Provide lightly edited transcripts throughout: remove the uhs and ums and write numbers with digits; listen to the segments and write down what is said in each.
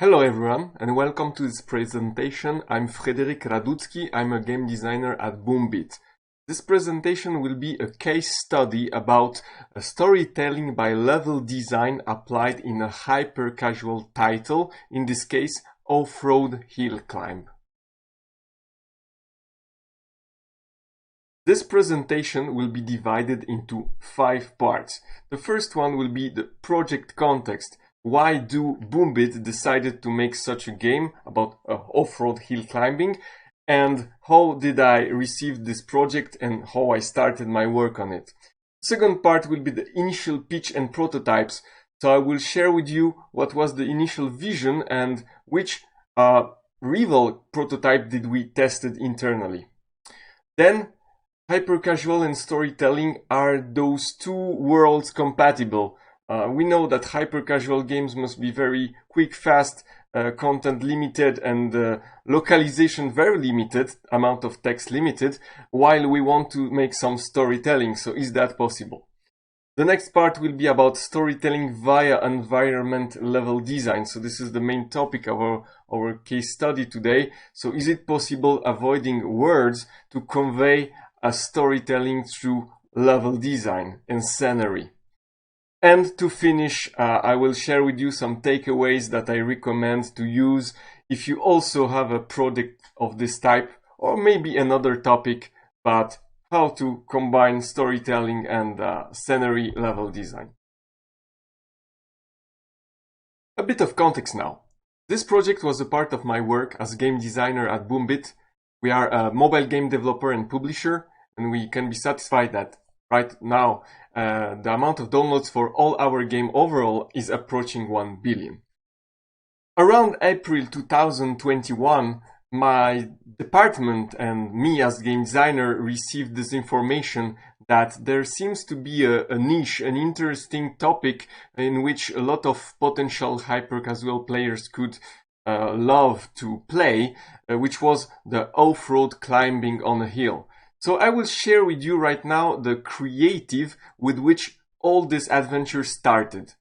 Hello everyone and welcome to this presentation. I'm Frederic Raducki, I'm a game designer at Boombit. This presentation will be a case study about a storytelling by level design applied in a hyper-casual title, in this case Off-Road Hill Climb. This presentation will be divided into 5 parts. The first one will be the project context. Why do Boombit decided to make such a game about off-road hill climbing, and how did I receive this project and how I started my work on it. Second part will be the initial pitch and prototypes. So I will share with you what was the initial vision and which rival prototype did we tested internally. Then hyper-casual and storytelling, are those two worlds compatible? We know that hyper-casual games must be very quick, fast, content limited, and localization very limited, amount of text limited, while we want to make some storytelling. So is that possible? The next part will be about storytelling via environment level design. So this is the main topic of our case study today. So is it possible avoiding words to convey a storytelling through level design and scenery? And to finish, I will share with you some takeaways that I recommend to use if you also have a project of this type, or maybe another topic, but how to combine storytelling and scenery level design. A bit of context now. This project was a part of my work as game designer at Boombit. We are a mobile game developer and publisher, and we can be satisfied that right now the amount of downloads for all our game overall is approaching 1 billion. Around April 2021, my department and me as game designer received this information that there seems to be a niche, an interesting topic in which a lot of potential hyper-casual players could love to play, which was the off-road climbing on a hill. So I will share with you right now the creative with which all this adventure started.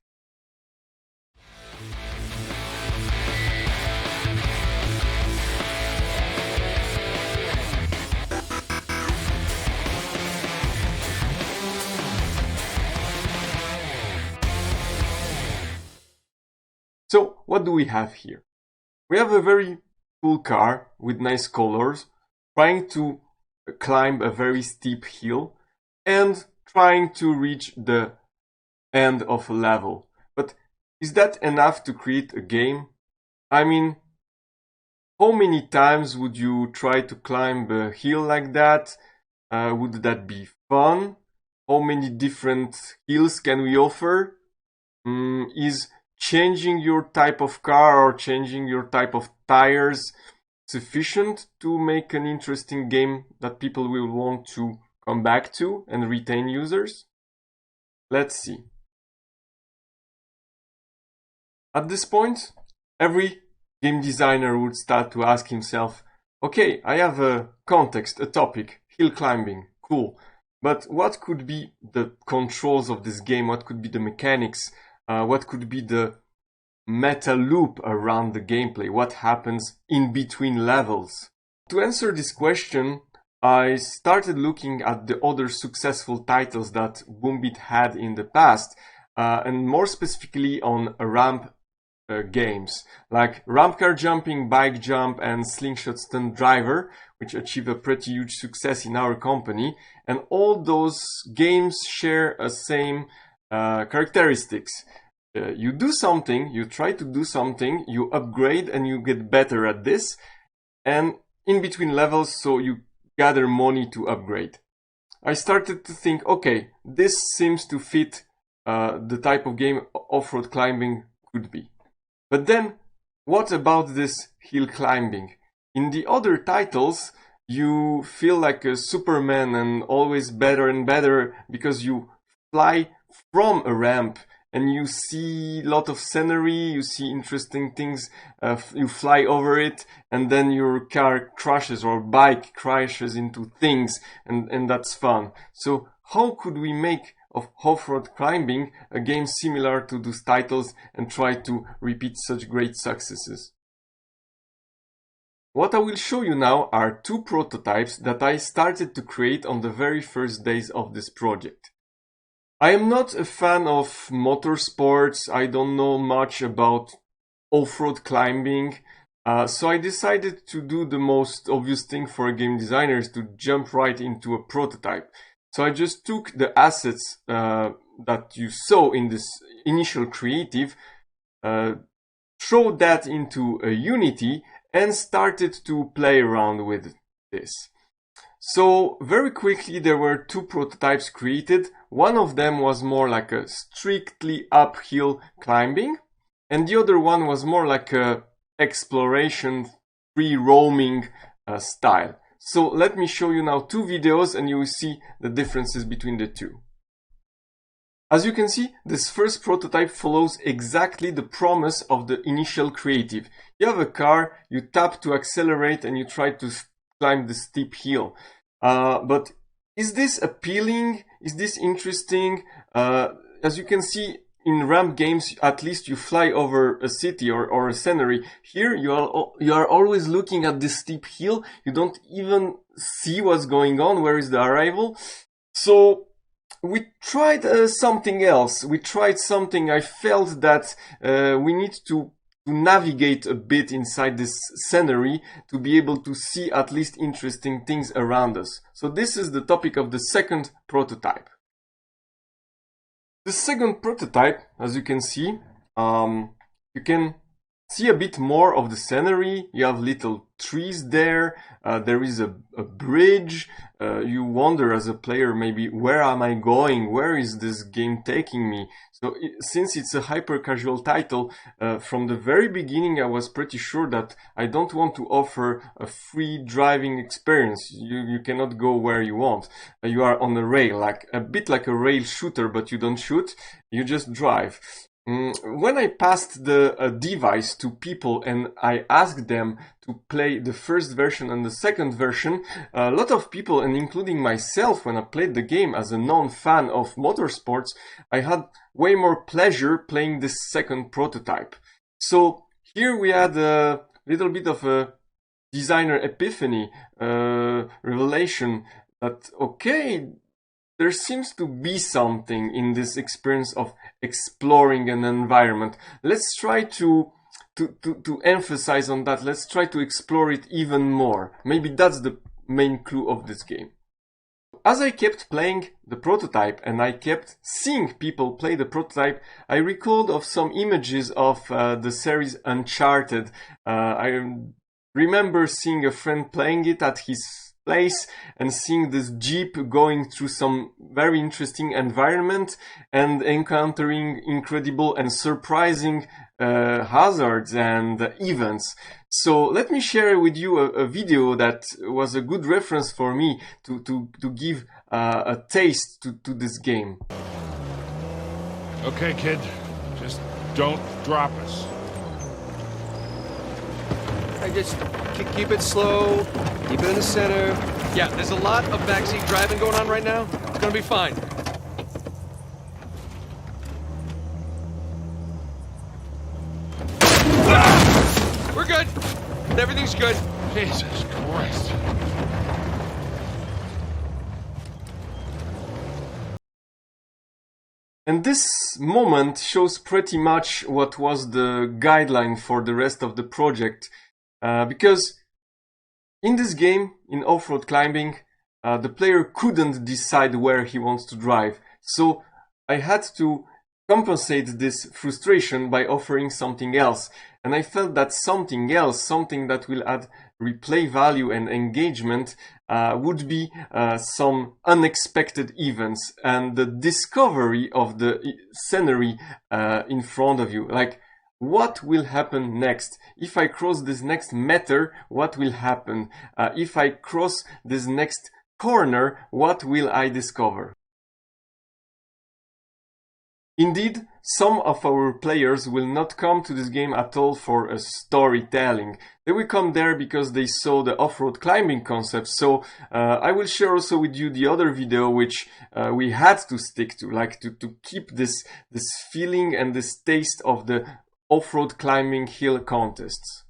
So what do we have here? We have a very cool car with nice colors trying to climb a very steep hill and trying to reach the end of a level. But is that enough to create a game? I mean, how many times would you try to climb a hill like that? Would that be fun? How many different hills can we offer? Is changing your type of car or changing your type of tires sufficient to make an interesting game that people will want to come back to and retain users? Let's see. At this point, every game designer would start to ask himself, okay, I have a context, a topic, hill climbing, cool. But what could be the controls of this game? What could be the mechanics? What could be the meta loop around the gameplay? What happens in between levels? To answer this question, I started looking at the other successful titles that Boombit had in the past, and more specifically on ramp games like Ramp Car Jumping, Bike Jump, and Slingshot Stunt Driver, which achieved a pretty huge success in our company. And all those games share a same characteristics. You do something, you try to do something, you upgrade and you get better at this, and in between levels, so you gather money to upgrade. I started to think, okay, this seems to fit the type of game off-road climbing could be. But then, what about this hill climbing? In the other titles, you feel like a Superman and always better and better because you fly from a ramp and you see a lot of scenery, you see interesting things, you fly over it, and then your car crashes or bike crashes into things, and that's fun. So how could we make of off-road climbing, a game similar to those titles, and try to repeat such great successes. What I will show you now are two prototypes that I started to create on the very first days of this project. I am not a fan of motorsports, I don't know much about off-road climbing, so I decided to do the most obvious thing for a game designer is to jump right into a prototype. So I just took the assets that you saw in this initial creative, throw that into a Unity and started to play around with this. So very quickly there were two prototypes created. One of them was more like a strictly uphill climbing, and the other one was more like a exploration, free roaming style. So let me show you now two videos and you will see the differences between the two. As you can see, this first prototype follows exactly the promise of the initial creative. You have a car, you tap to accelerate and you try to climb the steep hill. But is this appealing? Is this interesting? As you can see, in ramp games, at least you fly over a city or a scenery. Here, you are always looking at this steep hill. You don't even see what's going on. Where is the arrival? So we tried something else. We tried something. I felt that we need to navigate a bit inside this scenery to be able to see at least interesting things around us. So this is the topic of the second prototype. The second prototype, as you can see, you can see a bit more of the scenery. You have little trees there. There is a bridge. You wonder as a player, maybe, where am I going? Where is this game taking me? So since it's a hyper casual title, from the very beginning I was pretty sure that I don't want to offer a free driving experience. You cannot go where you want. You are on a rail, like a bit like a rail shooter, but you don't shoot, you just drive. When I passed the device to people and I asked them to play the first version and the second version, a lot of people, and including myself, when I played the game as a non-fan of motorsports, I had way more pleasure playing this second prototype. So here we had a little bit of a designer epiphany, revelation that, okay, there seems to be something in this experience of exploring an environment. Let's try to emphasize on that. Let's try to explore it even more. Maybe that's the main clue of this game. As I kept playing the prototype and I kept seeing people play the prototype, I recalled of some images of the series Uncharted. I remember seeing a friend playing it at his place and seeing this jeep going through some very interesting environment and encountering incredible and surprising hazards and events. So let me share with you a video that was a good reference for me to give a taste to this game. Okay, kid, just don't drop us. I just keep it slow, keep it in the center. Yeah, there's a lot of backseat driving going on right now. It's gonna be fine. Ah! We're good. Everything's good. Jesus Christ. And this moment shows pretty much what was the guideline for the rest of the project. Because in this game, in off-road climbing, the player couldn't decide where he wants to drive. So I had to compensate this frustration by offering something else. And I felt that something else, something that will add replay value and engagement, would be some unexpected events and the discovery of the scenery in front of you. Like, what will happen next? If I cross this next meter, what will happen? If I cross this next corner, what will I discover? Indeed, some of our players will not come to this game at all for a storytelling. They will come there because they saw the off-road climbing concept. So I will share also with you the other video which we had to stick to, like to keep this feeling and this taste of the off-road climbing hill contests.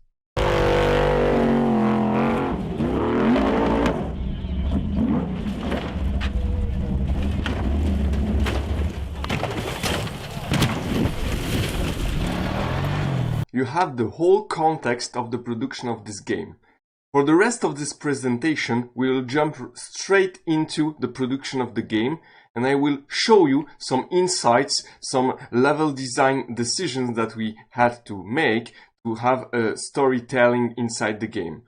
You have the whole context of the production of this game. For the rest of this presentation, we will jump straight into the production of the game, and I will show you some insights, some level design decisions that we had to make to have a storytelling inside the game.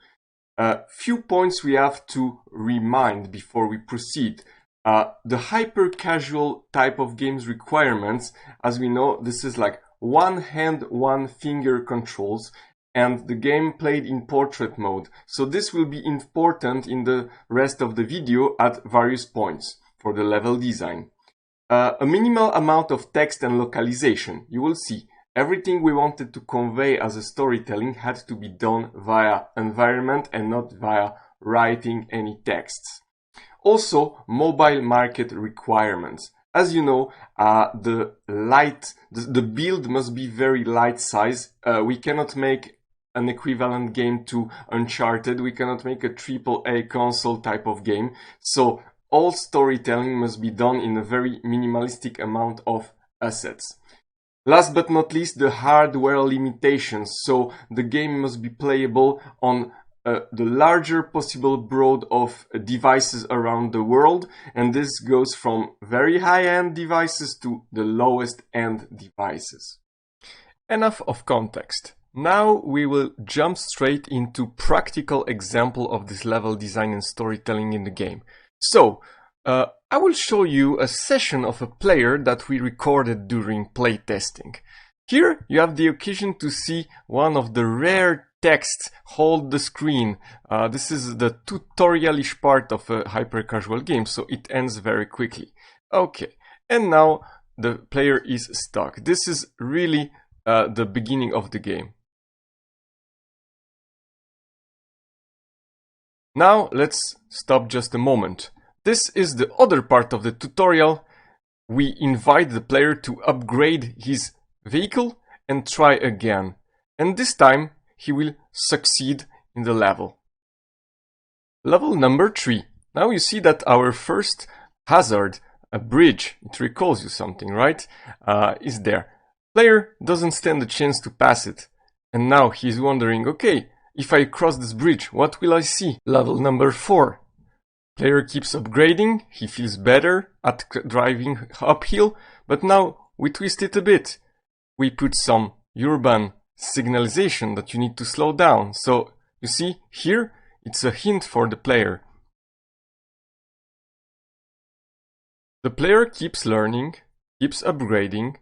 Few points we have to remind before we proceed. The hyper casual type of games requirements, as we know, this is like one hand, one finger controls, and the game played in portrait mode. So this will be important in the rest of the video at various points for the level design. A minimal amount of text and localization. You will see everything we wanted to convey as a storytelling had to be done via environment and not via writing any texts. Also, mobile market requirements. As you know, the build must be very light size. We cannot make an equivalent game to Uncharted. We cannot make a AAA console type of game. So all storytelling must be done in a very minimalistic amount of assets. Last but not least, the hardware limitations. So the game must be playable on the larger possible broad of devices around the world, and this goes from very high-end devices to the lowest end devices. Enough of context. Now we will jump straight into practical example of this level design and storytelling in the game. So, I will show you a session of a player that we recorded during playtesting. Here you have the occasion to see one of the rare texts hold the screen. This is the tutorialish part of a hyper-casual game, so it ends very quickly. Okay, and now the player is stuck. This is really the beginning of the game. Now let's stop just a moment. This is the other part of the tutorial. We invite the player to upgrade his vehicle and try again. And this time he will succeed in the level. Level number 3. Now you see that our first hazard, a bridge, it recalls you something, right? Is there. Player doesn't stand a chance to pass it. And now he's wondering, okay, if I cross this bridge, what will I see? Level number 4. Player keeps upgrading, he feels better at driving uphill, but now we twist it a bit. We put some urban signalization that you need to slow down. So you see here it's a hint for the player. The player keeps learning, keeps upgrading,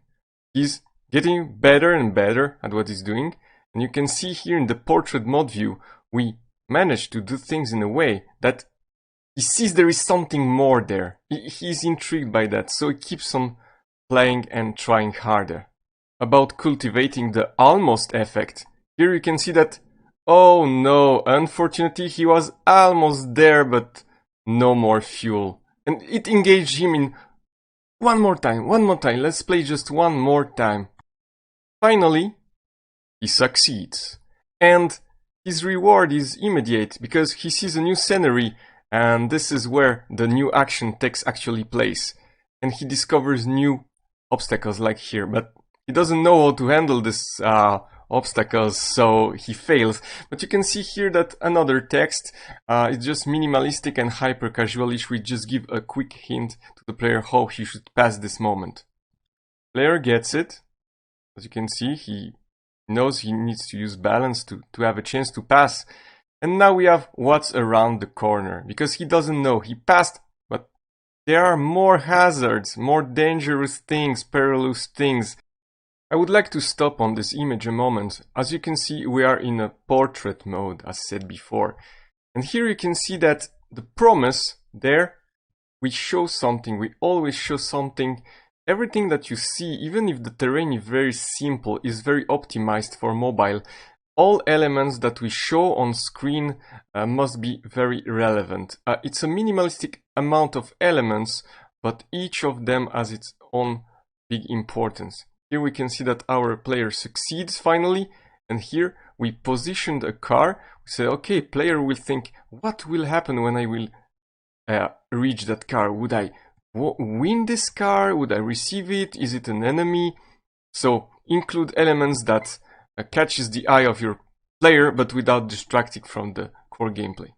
he's getting better and better at what he's doing, and you can see here in the portrait mode view we managed to do things in a way that he sees there is something more there. He's intrigued by that, so he keeps on playing and trying harder. About cultivating the almost effect. Here you can see that, oh no, unfortunately he was almost there, but no more fuel. And it engaged him in one more time, let's play just one more time. Finally, he succeeds. And his reward is immediate, because he sees a new scenery, and this is where the new action takes actually place. And he discovers new obstacles like here, but he doesn't know how to handle this obstacles, so he fails. But you can see here that another text is just minimalistic and hyper casualish. We just give a quick hint to the player how he should pass this moment. Player gets it. As you can see, he knows he needs to use balance to have a chance to pass. And now we have what's around the corner, because he doesn't know. He passed, but there are more hazards, more dangerous things, perilous things. I would like to stop on this image a moment. As you can see, we are in a portrait mode, as said before. And here you can see that the promise there, we show something, we always show something everything that you see, even if the terrain is very simple, is very optimized for mobile. All elements that we show on screen must be very relevant. It's a minimalistic amount of elements, but each of them has its own big importance. Here we can see that our player succeeds finally, and here we positioned a car. We say, okay, player will think, what will happen when I will reach that car? Would I win this car? Would I receive it? Is it an enemy? So include elements that catches the eye of your player, but without distracting from the core gameplay.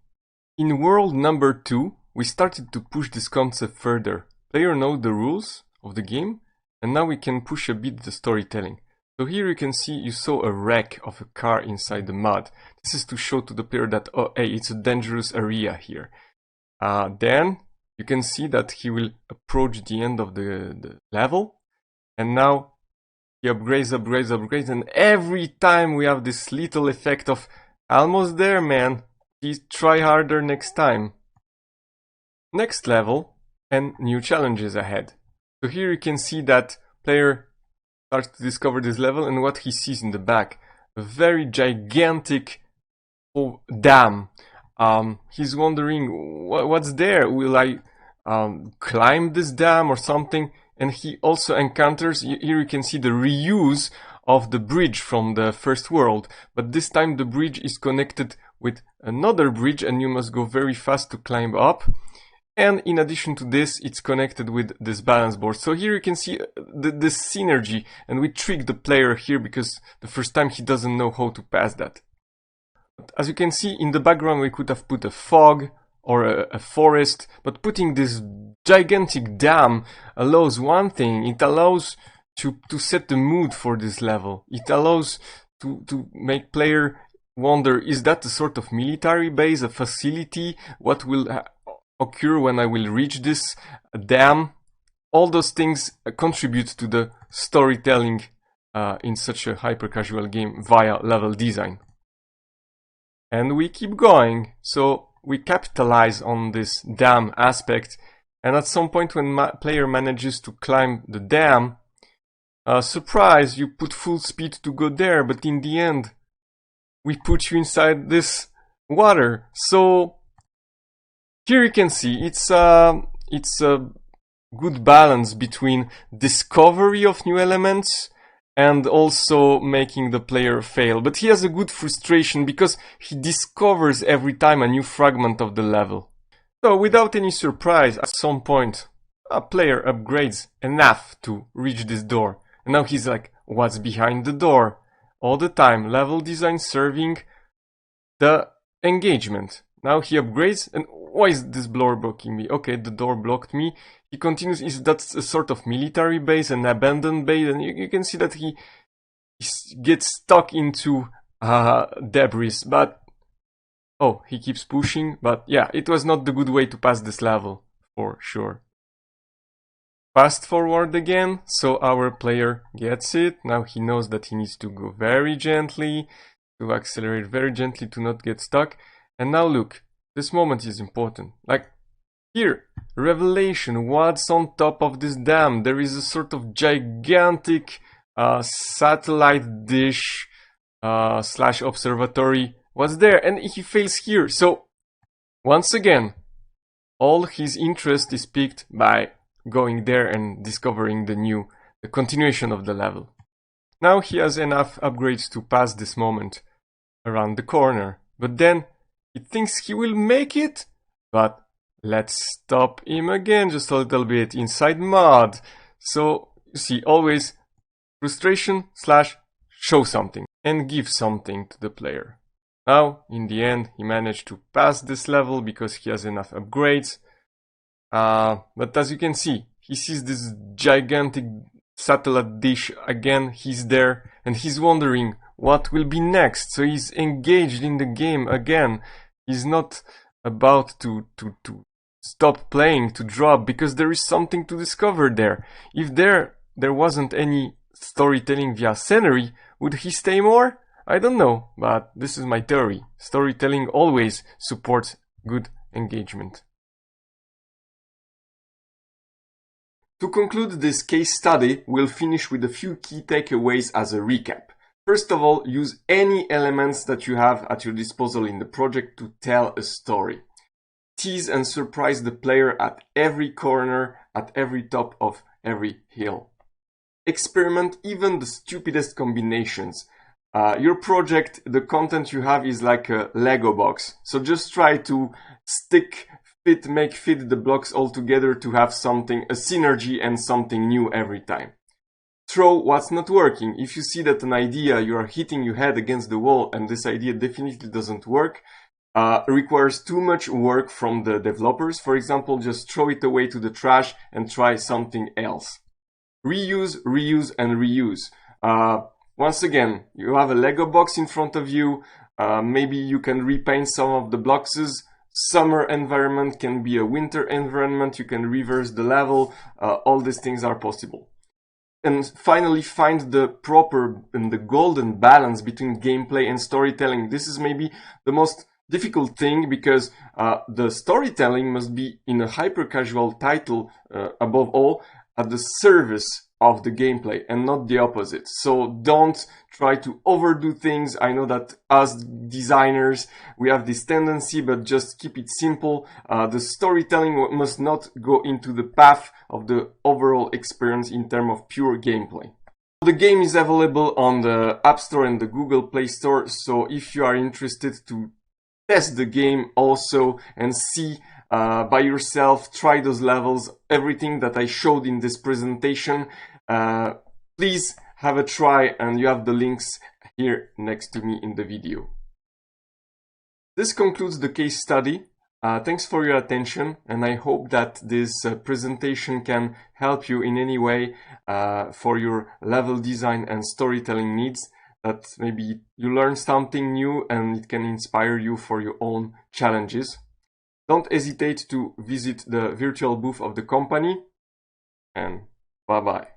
In world number 2, we started to push this concept further. Player knows the rules of the game, and now we can push a bit the storytelling. So here you can see you saw a wreck of a car inside the mud. This is to show to the player that, oh hey, it's a dangerous area here. Then you can see that he will approach the end of the level, and now he upgrades, and every time we have this little effect of almost there, man. Please try harder next time. Next level and new challenges ahead. So here you can see that player starts to discover this level, and what he sees in the back, a very gigantic dam. He's wondering what's there. Will I climb this dam or something? And he also encounters, here you can see the reuse of the bridge from the first world, but this time the bridge is connected with another bridge and you must go very fast to climb up. And in addition to this, it's connected with this balance board. So here you can see the synergy, and we trick the player here because the first time he doesn't know how to pass that. But as you can see in the background, we could have put a fog or a forest, but putting this gigantic dam allows one thing. It allows to set the mood for this level. It allows to make player wonder, is that a sort of military base, a facility? What will occur when I will reach this dam? All those things contribute to the storytelling in such a hyper-casual game via level design. And we keep going. So we capitalize on this dam aspect, and at some point when player manages to climb the dam, surprise, you put full speed to go there, but in the end we put you inside this water. So here you can see it's a good balance between discovery of new elements and also making the player fail. But he has a good frustration because he discovers every time a new fragment of the level. So without any surprise, at some point a player upgrades enough to reach this door. And now he's like, what's behind the door? All the time, level design serving the engagement. Now he upgrades, and why is this door blocking me? Okay, the door blocked me. He continues, is that a sort of military base, an abandoned base? And you can see that he gets stuck into debris, but oh, he keeps pushing. But yeah, it was not the good way to pass this level, for sure. Fast forward again, so our player gets it. Now he knows that he needs to go very gently, to accelerate very gently to not get stuck. And now look, this moment is important. Like here, revelation, what's on top of this dam? There is a sort of gigantic satellite dish slash observatory. What's there? And he fails here. So once again, all his interest is piqued by going there and discovering the continuation of the level. Now he has enough upgrades to pass this moment around the corner, but then he thinks he will make it, but let's stop him again just a little bit inside mud. So you see, always frustration slash show something and give something to the player. Now in the end he managed to pass this level because he has enough upgrades. But as you can see, he sees this gigantic satellite dish again. He's there and he's wondering what will be next. So he's engaged in the game again. He's not about to stop playing, to drop, because there is something to discover there. If there wasn't any storytelling via scenery, would he stay more? I don't know, but this is my theory. Storytelling always supports good engagement. To conclude this case study, we'll finish with a few key takeaways as a recap. First of all, use any elements that you have at your disposal in the project to tell a story. Tease and surprise the player at every corner, at every top of every hill. Experiment even the stupidest combinations. Your project, the content you have is like a Lego box, so just try to make fit the blocks all together to have something, a synergy and something new every time. Throw what's not working. If you see that an idea, you are hitting your head against the wall and this idea definitely doesn't work, requires too much work from the developers, for example, just throw it away to the trash and try something else. Reuse, reuse, and reuse. Once again, you have a Lego box in front of you. Maybe you can repaint some of the blocks. Summer environment can be a winter environment. You can reverse the level. All these things are possible. And finally, find the proper and the golden balance between gameplay and storytelling. This is maybe the most difficult thing because the storytelling must be in a hyper-casual title, above all, at the service of the gameplay and not the opposite. So don't try to overdo things. I know that as designers, we have this tendency, but just keep it simple. The storytelling must not go into the path of the overall experience in terms of pure gameplay. The game is available on the App Store and the Google Play Store. So if you are interested to test the game also and see by yourself, try those levels, everything that I showed in this presentation, please have a try and you have the links here next to me in the video. This concludes the case study. Thanks for your attention and I hope that this presentation can help you in any way for your level design and storytelling needs, that maybe you learn something new and it can inspire you for your own challenges. Don't hesitate to visit the virtual booth of the company and bye-bye.